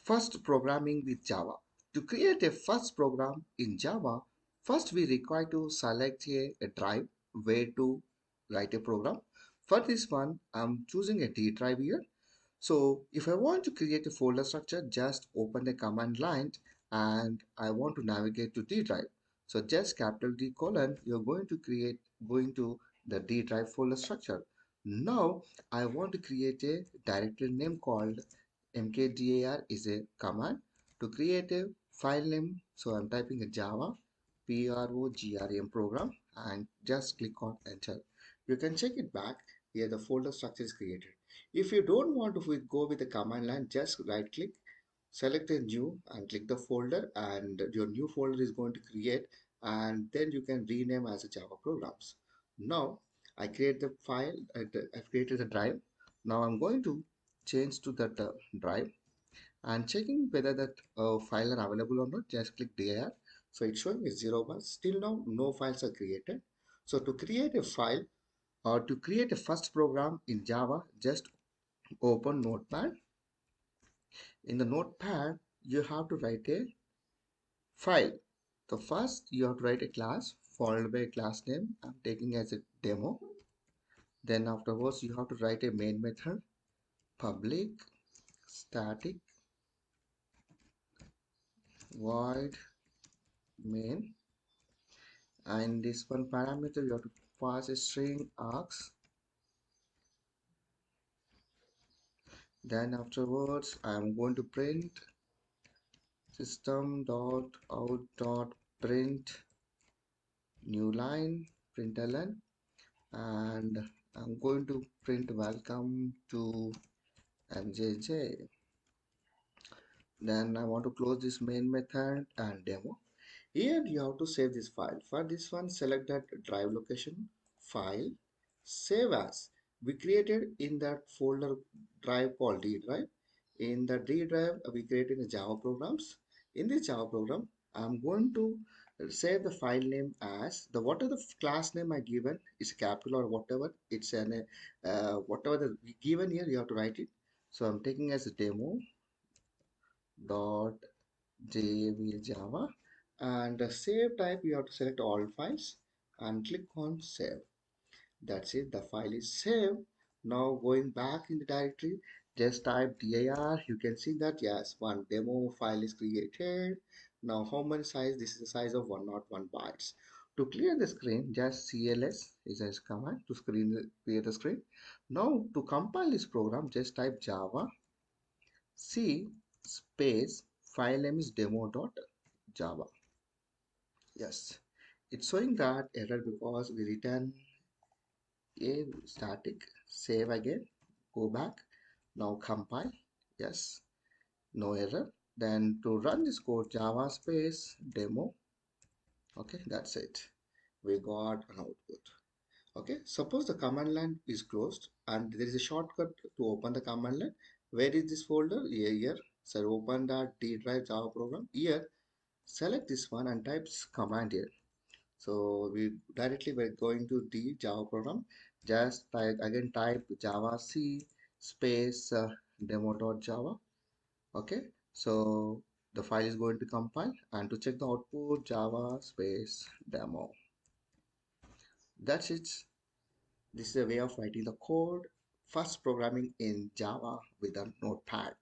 First, programming with Java. To create a first program in Java, first we require to select a drive where to write a program. For this one, I'm choosing a D drive here. So if I want to create a folder structure, just open the command line and I want to navigate to D drive. So just capital D colon, you're going to the D drive folder structure. Now I want to create a directory name called mkdir is a command to create a file name. So I'm typing a Java program program and just click on enter. You can check it back here the folder structure is created. If you don't want to go with the command line, just right click, select a new and click the folder and your new folder is going to create and then you can rename as a Java programs. Now I create the file, I've created a drive. Now I'm going to change to that drive and checking whether that file are available or not. Just click dir. So it's showing is 0 1. Still now no files are created. So to create a file or to create a first program in Java, just open Notepad. In the Notepad, you have to write a file. So first you have to write a class followed by a class name. I'm taking as a demo. Then afterwards you have to write a main method, public static void main, and this one parameter you have to pass a string args. Then afterwards I'm going to print system.out.print new line println, and I'm going to print welcome to MJJ. Then I want to close this main method and demo. Here you have to save this file. For this one, select that drive location, file, save as. We created in that folder drive called D drive. In the D drive, we created the Java programs. In this Java program, I'm going to save the file name as the whatever the class name I given is capital or whatever it's an whatever the given here you have to write it. So I'm taking as a demo dot JVL Java and the save type you have to select all files and click on save. That's it, the file is saved. Now going back in the directory, just type dir. You can see that yes, one demo file is created. Now how many size? This is the size of 101 bytes. To clear the screen, just cls is a command to clear the screen. Now to compile this program, just type java c space file name is demo.java. Yes, it's showing that error because we return a static. Save again, go back, now compile. Yes, no error. Then to run this code, java space demo. Okay, that's it. We got an output. Okay, suppose the command line is closed and there is a shortcut to open the command line. Where is this folder? Here. So open that D drive Java program. Here, select this one and type command here. So we directly we're going to the Java program. Just type Java C space demo.java. Okay, so the file is going to compile and to check the output Java space demo. That's it. This is a way of writing the code, first programming in Java with a notepad.